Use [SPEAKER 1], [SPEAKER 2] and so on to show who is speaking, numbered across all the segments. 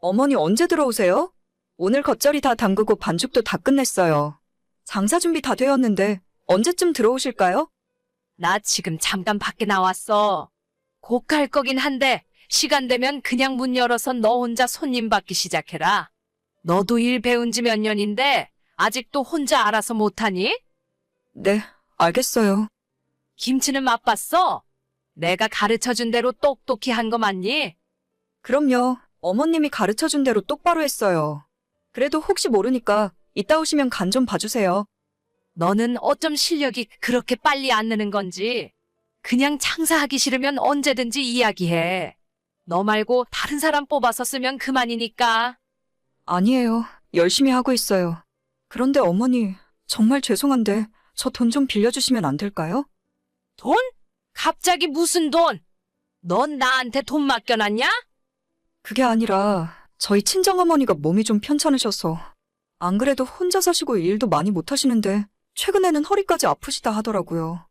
[SPEAKER 1] 어머니 언제 들어오세요? 오늘 겉절이 다 담그고 반죽도 다 끝냈어요. 장사 준비 다 되었는데 언제쯤 들어오실까요?
[SPEAKER 2] 나 지금 잠깐 밖에 나왔어. 곧 갈 거긴 한데 시간 되면 그냥 문 열어서 너 혼자 손님 받기 시작해라. 너도 일 배운 지 몇 년인데 아직도 혼자 알아서 못하니?
[SPEAKER 1] 네, 알겠어요.
[SPEAKER 2] 김치는 맛봤어? 내가 가르쳐준 대로 똑똑히 한 거 맞니?
[SPEAKER 1] 그럼요. 어머님이 가르쳐준 대로 똑바로 했어요. 그래도 혹시 모르니까 이따 오시면 간 좀 봐주세요.
[SPEAKER 2] 너는 어쩜 실력이 그렇게 빨리 안 느는 건지. 그냥 장사하기 싫으면 언제든지 이야기해. 너 말고 다른 사람 뽑아서 쓰면 그만이니까.
[SPEAKER 1] 아니에요. 열심히 하고 있어요. 그런데 어머니, 정말 죄송한데 저 돈 좀 빌려주시면 안 될까요?
[SPEAKER 2] 돈? 갑자기 무슨 돈? 넌 나한테 돈 맡겨놨냐?
[SPEAKER 1] 그게 아니라 저희 친정어머니가 몸이 좀 편찮으셔서 안 그래도 혼자 사시고 일도 많이 못 하시는데 최근에는 허리까지 아프시다 하더라고요.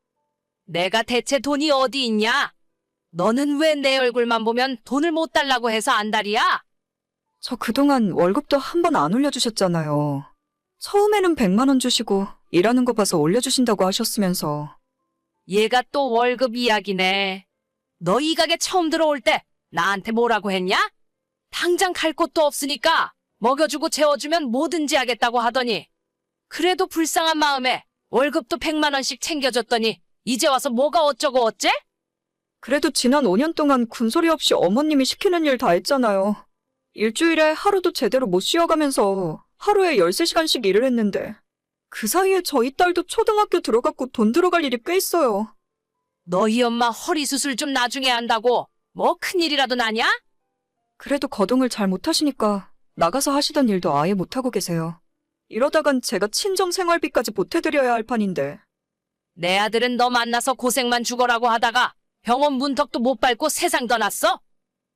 [SPEAKER 2] 내가 대체 돈이 어디 있냐? 너는 왜 내 얼굴만 보면 돈을 못 달라고 해서 안달이야?
[SPEAKER 1] 저 그동안 월급도 한 번 안 올려주셨잖아요. 처음에는 100만 원 주시고 일하는 거 봐서 올려주신다고 하셨으면서.
[SPEAKER 2] 얘가 또 월급 이야기네. 너 이 가게 처음 들어올 때 나한테 뭐라고 했냐? 당장 갈 곳도 없으니까 먹여주고 재워주면 뭐든지 하겠다고 하더니 그래도 불쌍한 마음에 월급도 100만 원씩 챙겨줬더니 이제 와서 뭐가 어쩌고 어째?
[SPEAKER 1] 그래도 지난 5년 동안 군소리 없이 어머님이 시키는 일 다 했잖아요. 일주일에 하루도 제대로 못 쉬어가면서 하루에 13시간씩 일을 했는데 그 사이에 저희 딸도 초등학교 들어갔고 돈 들어갈 일이 꽤 있어요.
[SPEAKER 2] 너희 엄마 허리 수술 좀 나중에 한다고 뭐 큰일이라도 나냐?
[SPEAKER 1] 그래도 거동을 잘 못하시니까 나가서 하시던 일도 아예 못하고 계세요. 이러다간 제가 친정 생활비까지 보태드려야 할 판인데.
[SPEAKER 2] 내 아들은 너 만나서 고생만 죽어라고 하다가 병원 문턱도 못 밟고 세상 떠났어?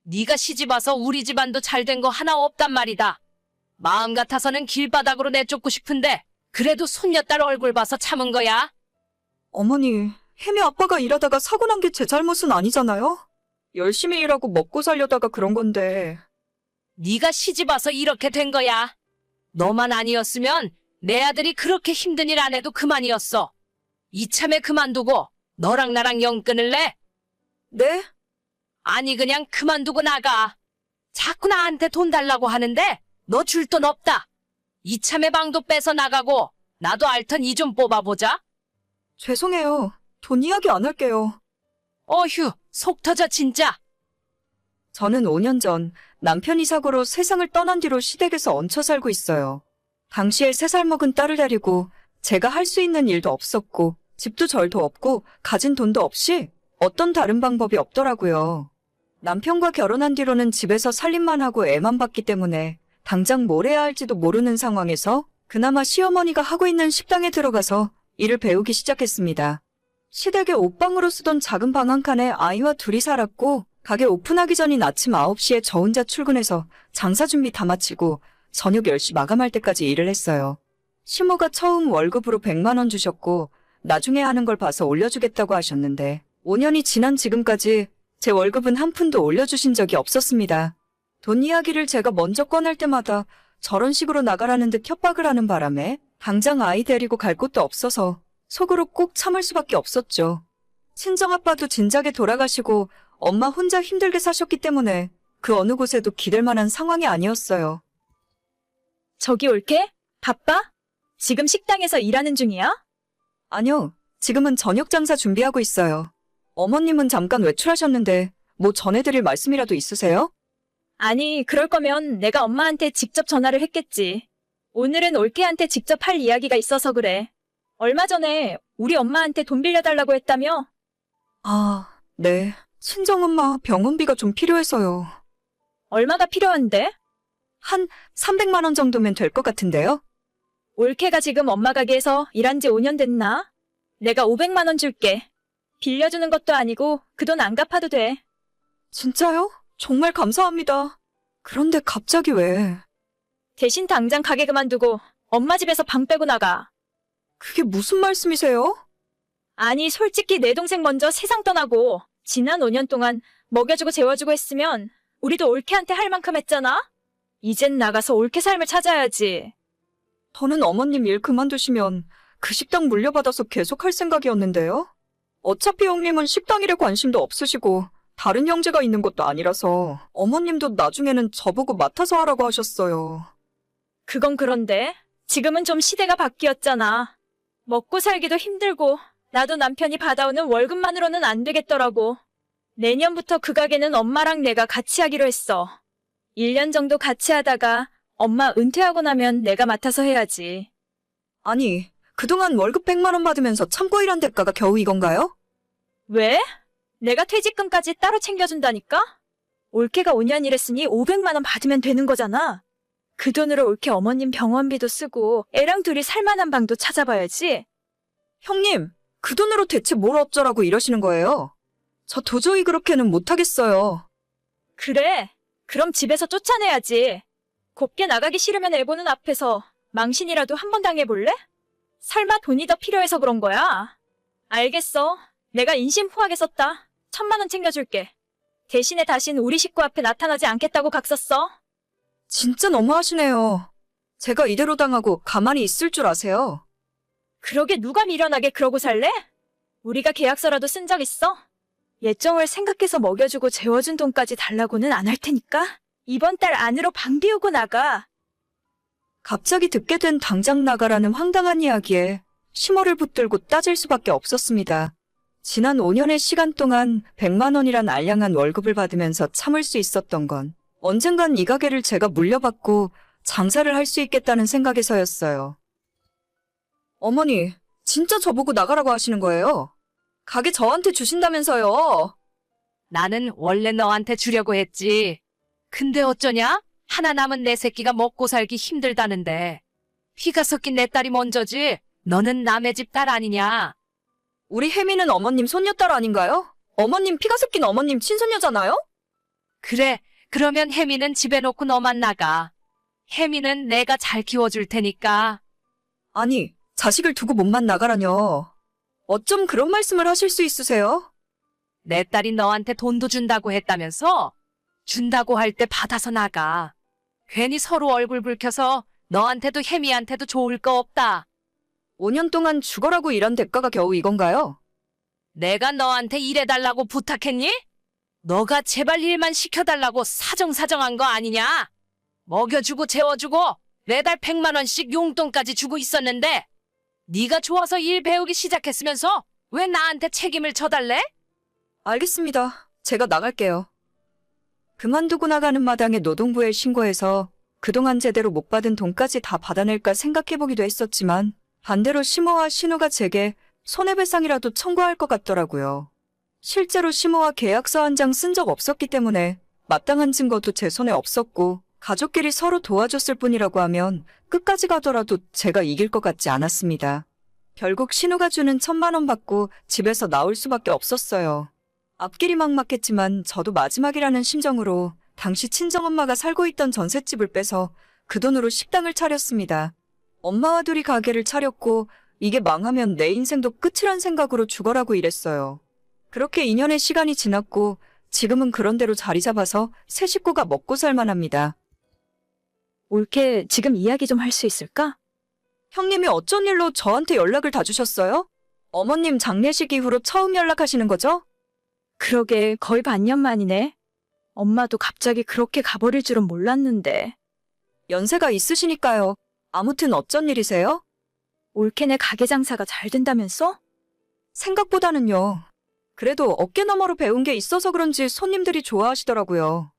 [SPEAKER 2] 네가 시집 와서 우리 집안도 잘 된 거 하나 없단 말이다. 마음 같아서는 길바닥으로 내쫓고 싶은데 그래도 손녀딸 얼굴 봐서 참은 거야.
[SPEAKER 1] 어머니, 혜미 아빠가 일하다가 사고 난 게 제 잘못은 아니잖아요? 열심히 일하고 먹고 살려다가 그런 건데.
[SPEAKER 2] 네가 시집 와서 이렇게 된 거야. 너만 아니었으면 내 아들이 그렇게 힘든 일 안 해도 그만이었어. 이참에 그만두고 너랑 나랑 영 끊을래?
[SPEAKER 1] 네?
[SPEAKER 2] 아니 그냥 그만두고 나가. 자꾸 나한테 돈 달라고 하는데 너 줄 돈 없다. 이참에 방도 빼서 나가고 나도 알턴 이 좀 뽑아보자.
[SPEAKER 1] 죄송해요. 돈 이야기 안 할게요.
[SPEAKER 2] 어휴 속 터져 진짜.
[SPEAKER 1] 저는 5년 전 남편이 사고로 세상을 떠난 뒤로 시댁에서 얹혀 살고 있어요. 당시에 3살 먹은 딸을 데리고 제가 할 수 있는 일도 없었고 집도 절도 없고 가진 돈도 없이 어떤 다른 방법이 없더라고요. 남편과 결혼한 뒤로는 집에서 살림만 하고 애만 봤기 때문에 당장 뭘 해야 할지도 모르는 상황에서 그나마 시어머니가 하고 있는 식당에 들어가서 일을 배우기 시작했습니다. 시댁의 옷방으로 쓰던 작은 방 한 칸에 아이와 둘이 살았고 가게 오픈하기 전인 아침 9시에 저 혼자 출근해서 장사 준비 다 마치고 저녁 10시 마감할 때까지 일을 했어요. 시모가 처음 월급으로 100만 원 주셨고 나중에 하는 걸 봐서 올려주겠다고 하셨는데 5년이 지난 지금까지 제 월급은 한 푼도 올려주신 적이 없었습니다. 돈 이야기를 제가 먼저 꺼낼 때마다 저런 식으로 나가라는 듯 협박을 하는 바람에 당장 아이 데리고 갈 곳도 없어서 속으로 꼭 참을 수밖에 없었죠. 친정아빠도 진작에 돌아가시고 엄마 혼자 힘들게 사셨기 때문에 그 어느 곳에도 기댈 만한 상황이 아니었어요.
[SPEAKER 3] 저기 올게? 바빠? 지금 식당에서 일하는 중이야?
[SPEAKER 1] 아니요, 지금은 저녁 장사 준비하고 있어요. 어머님은 잠깐 외출하셨는데 뭐 전해드릴 말씀이라도 있으세요?
[SPEAKER 3] 아니, 그럴 거면 내가 엄마한테 직접 전화를 했겠지. 오늘은 올케한테 직접 할 이야기가 있어서 그래. 얼마 전에 우리 엄마한테 돈 빌려달라고 했다며?
[SPEAKER 1] 아, 네. 친정엄마 병원비가 좀 필요해서요.
[SPEAKER 3] 얼마가 필요한데?
[SPEAKER 1] 한 300만 원 정도면 될 것 같은데요?
[SPEAKER 3] 올케가 지금 엄마 가게에서 일한 지 5년 됐나? 내가 500만 원 줄게. 빌려주는 것도 아니고 그 돈 안 갚아도 돼.
[SPEAKER 1] 진짜요? 정말 감사합니다. 그런데 갑자기 왜?
[SPEAKER 3] 대신 당장 가게 그만두고 엄마 집에서 방 빼고 나가.
[SPEAKER 1] 그게 무슨 말씀이세요?
[SPEAKER 3] 아니, 솔직히 내 동생 먼저 세상 떠나고 지난 5년 동안 먹여주고 재워주고 했으면 우리도 올케한테 할 만큼 했잖아? 이젠 나가서 옳게 삶을 찾아야지.
[SPEAKER 1] 저는 어머님 일 그만두시면 그 식당 물려받아서 계속 할 생각이었는데요. 어차피 형님은 식당 일에 관심도 없으시고 다른 형제가 있는 것도 아니라서 어머님도 나중에는 저보고 맡아서 하라고 하셨어요.
[SPEAKER 3] 그건 그런데 지금은 좀 시대가 바뀌었잖아. 먹고 살기도 힘들고 나도 남편이 받아오는 월급만으로는 안 되겠더라고. 내년부터 그 가게는 엄마랑 내가 같이 하기로 했어. 1년 정도 같이 하다가 엄마 은퇴하고 나면 내가 맡아서 해야지.
[SPEAKER 1] 아니, 그동안 월급 100만 원 받으면서 참고 일한 대가가 겨우 이건가요?
[SPEAKER 3] 왜? 내가 퇴직금까지 따로 챙겨준다니까? 올케가 5년 일했으니 500만 원 받으면 되는 거잖아. 그 돈으로 올케 어머님 병원비도 쓰고 애랑 둘이 살만한 방도 찾아봐야지.
[SPEAKER 1] 형님, 그 돈으로 대체 뭘 어쩌라고 이러시는 거예요? 저 도저히 그렇게는 못하겠어요.
[SPEAKER 3] 그래. 그럼 집에서 쫓아내야지. 곱게 나가기 싫으면 애 보는 앞에서 망신이라도 한번 당해볼래? 설마 돈이 더 필요해서 그런 거야? 알겠어. 내가 인심 후하게 썼다. 1,000만 원 챙겨줄게. 대신에 다신 우리 식구 앞에 나타나지 않겠다고 각 썼어.
[SPEAKER 1] 진짜 너무하시네요. 제가 이대로 당하고 가만히 있을 줄 아세요?
[SPEAKER 3] 그러게 누가 미련하게 그러고 살래? 우리가 계약서라도 쓴 적 있어? 예정을 생각해서 먹여주고 재워준 돈까지 달라고는 안 할 테니까 이번 달 안으로 방 비우고 나가.
[SPEAKER 1] 갑자기 듣게 된 당장 나가라는 황당한 이야기에 심호를 붙들고 따질 수밖에 없었습니다. 지난 5년의 시간 동안 100만 원이란 알량한 월급을 받으면서 참을 수 있었던 건 언젠간 이 가게를 제가 물려받고 장사를 할 수 있겠다는 생각에서였어요. 어머니, 진짜 저보고 나가라고 하시는 거예요? 가게 저한테 주신다면서요?
[SPEAKER 2] 나는 원래 너한테 주려고 했지. 근데 어쩌냐? 하나 남은 내 새끼가 먹고 살기 힘들다는데. 피가 섞인 내 딸이 먼저지. 너는 남의 집 딸 아니냐?
[SPEAKER 1] 우리 혜미는 어머님 손녀딸 아닌가요? 어머님 피가 섞인 어머님 친손녀잖아요?
[SPEAKER 2] 그래, 그러면 혜미는 집에 놓고 너만 나가. 혜미는 내가 잘 키워줄 테니까.
[SPEAKER 1] 아니, 자식을 두고 몸만 나가라뇨. 어쩜 그런 말씀을 하실 수 있으세요?
[SPEAKER 2] 내 딸이 너한테 돈도 준다고 했다면서? 준다고 할 때 받아서 나가. 괜히 서로 얼굴 붉혀서 너한테도 혜미한테도 좋을 거 없다.
[SPEAKER 1] 5년 동안 죽어라고 일한 대가가 겨우 이건가요?
[SPEAKER 2] 내가 너한테 일해달라고 부탁했니? 너가 제발 일만 시켜달라고 사정사정한 거 아니냐? 먹여주고 재워주고 매달 100만 원씩 용돈까지 주고 있었는데 네가 좋아서 일 배우기 시작했으면서 왜 나한테 책임을 져달래?
[SPEAKER 1] 알겠습니다. 제가 나갈게요. 그만두고 나가는 마당에 노동부에 신고해서 그동안 제대로 못 받은 돈까지 다 받아낼까 생각해보기도 했었지만 반대로 심호와 신우가 제게 손해배상이라도 청구할 것 같더라고요. 실제로 심호와 계약서 한 장 쓴 적 없었기 때문에 마땅한 증거도 제 손에 없었고 가족끼리 서로 도와줬을 뿐이라고 하면 끝까지 가더라도 제가 이길 것 같지 않았습니다. 결국 신우가 주는 1,000만 원 받고 집에서 나올 수밖에 없었어요. 앞길이 막막했지만 저도 마지막이라는 심정으로 당시 친정엄마가 살고 있던 전셋집을 빼서 그 돈으로 식당을 차렸습니다. 엄마와 둘이 가게를 차렸고 이게 망하면 내 인생도 끝이란 생각으로 죽어라고 일했어요. 그렇게 2년의 시간이 지났고 지금은 그런 대로 자리 잡아서 새 식구가 먹고 살만합니다.
[SPEAKER 3] 올케 지금 이야기 좀 할 수 있을까?
[SPEAKER 1] 형님이 어쩐 일로 저한테 연락을 다 주셨어요? 어머님 장례식 이후로 처음 연락하시는 거죠?
[SPEAKER 3] 그러게 거의 반년 만이네. 엄마도 갑자기 그렇게 가버릴 줄은 몰랐는데.
[SPEAKER 1] 연세가 있으시니까요. 아무튼 어쩐 일이세요?
[SPEAKER 3] 올케네 가게 장사가 잘 된다면서?
[SPEAKER 1] 생각보다는요. 그래도 어깨 너머로 배운 게 있어서 그런지 손님들이 좋아하시더라고요.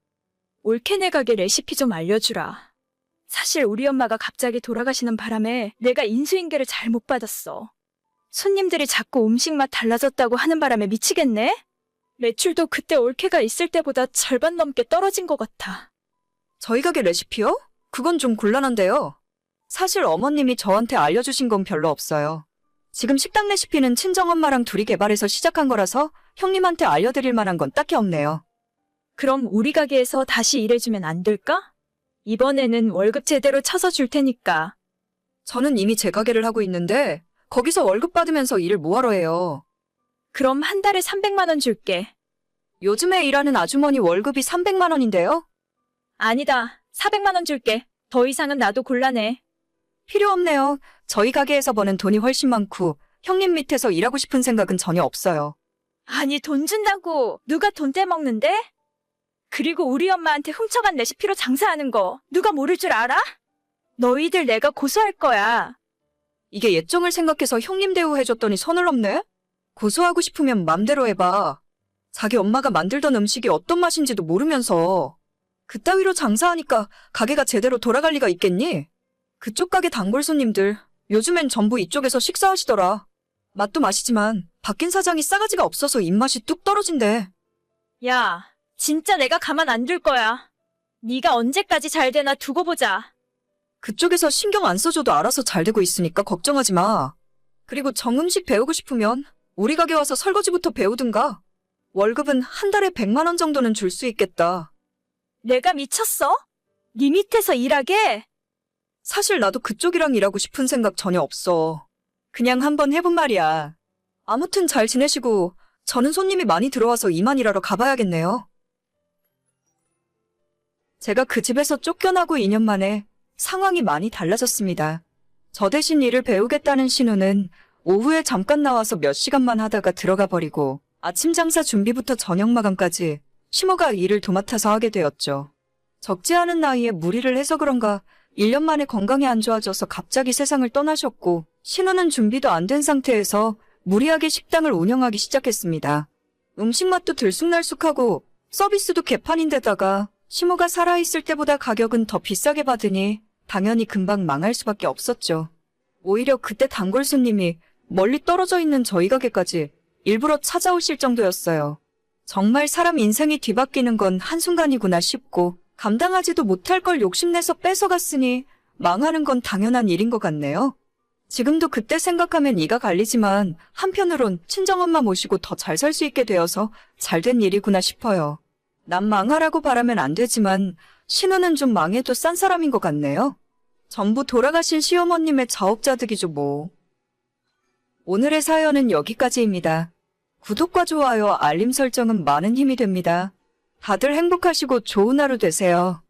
[SPEAKER 3] 올케네 가게 레시피 좀 알려주라. 사실 우리 엄마가 갑자기 돌아가시는 바람에 내가 인수인계를 잘 못 받았어. 손님들이 자꾸 음식 맛 달라졌다고 하는 바람에 미치겠네? 매출도 그때 올케가 있을 때보다 절반 넘게 떨어진 것 같아.
[SPEAKER 1] 저희 가게 레시피요? 그건 좀 곤란한데요. 사실 어머님이 저한테 알려주신 건 별로 없어요. 지금 식당 레시피는 친정엄마랑 둘이 개발해서 시작한 거라서 형님한테 알려드릴 만한 건 딱히 없네요.
[SPEAKER 3] 그럼 우리 가게에서 다시 일해주면 안 될까? 이번에는 월급 제대로 쳐서 줄 테니까.
[SPEAKER 1] 저는 이미 제 가게를 하고 있는데 거기서 월급 받으면서 일을 뭐하러 해요.
[SPEAKER 3] 그럼 한 달에 300만 원 줄게.
[SPEAKER 1] 요즘에 일하는 아주머니 월급이 300만 원인데요?
[SPEAKER 3] 아니다. 400만 원 줄게. 더 이상은 나도 곤란해.
[SPEAKER 1] 필요 없네요. 저희 가게에서 버는 돈이 훨씬 많고 형님 밑에서 일하고 싶은 생각은 전혀 없어요.
[SPEAKER 3] 아니, 돈 준다고 누가 돈 떼먹는데? 그리고 우리 엄마한테 훔쳐간 레시피로 장사하는 거 누가 모를 줄 알아? 너희들 내가 고소할 거야.
[SPEAKER 1] 이게 예정을 생각해서 형님 대우해줬더니 선을 넘네? 고소하고 싶으면 맘대로 해봐. 자기 엄마가 만들던 음식이 어떤 맛인지도 모르면서 그따위로 장사하니까 가게가 제대로 돌아갈 리가 있겠니? 그쪽 가게 단골 손님들 요즘엔 전부 이쪽에서 식사하시더라. 맛도 맛이지만 바뀐 사장이 싸가지가 없어서 입맛이 뚝 떨어진대.
[SPEAKER 3] 야, 진짜 내가 가만 안 둘 거야. 네가 언제까지 잘 되나 두고 보자.
[SPEAKER 1] 그쪽에서 신경 안 써줘도 알아서 잘 되고 있으니까 걱정하지 마. 그리고 정음식 배우고 싶으면 우리 가게 와서 설거지부터 배우든가. 월급은 한 달에 100만 원 정도는 줄 수 있겠다.
[SPEAKER 3] 내가 미쳤어? 네 밑에서 일하게?
[SPEAKER 1] 사실 나도 그쪽이랑 일하고 싶은 생각 전혀 없어. 그냥 한번 해본 말이야. 아무튼 잘 지내시고 저는 손님이 많이 들어와서 이만 일하러 가봐야겠네요. 제가 그 집에서 쫓겨나고 2년 만에 상황이 많이 달라졌습니다. 저 대신 일을 배우겠다는 신우는 오후에 잠깐 나와서 몇 시간만 하다가 들어가 버리고 아침 장사 준비부터 저녁 마감까지 시모가 일을 도맡아서 하게 되었죠. 적지 않은 나이에 무리를 해서 그런가 1년 만에 건강이 안 좋아져서 갑자기 세상을 떠나셨고 신우는 준비도 안 된 상태에서 무리하게 식당을 운영하기 시작했습니다. 음식 맛도 들쑥날쑥하고 서비스도 개판인데다가 시모가 살아있을 때보다 가격은 더 비싸게 받으니 당연히 금방 망할 수밖에 없었죠. 오히려 그때 단골 손님이 멀리 떨어져 있는 저희 가게까지 일부러 찾아오실 정도였어요. 정말 사람 인생이 뒤바뀌는 건 한순간이구나 싶고 감당하지도 못할 걸 욕심내서 뺏어갔으니 망하는 건 당연한 일인 것 같네요. 지금도 그때 생각하면 이가 갈리지만 한편으론 친정엄마 모시고 더 잘 살 수 있게 되어서 잘된 일이구나 싶어요. 남 망하라고 바라면 안 되지만 신우는 좀 망해도 싼 사람인 것 같네요. 전부 돌아가신 시어머님의 자업자득이죠 뭐. 오늘의 사연은 여기까지입니다. 구독과 좋아요, 알림 설정은 많은 힘이 됩니다. 다들 행복하시고 좋은 하루 되세요.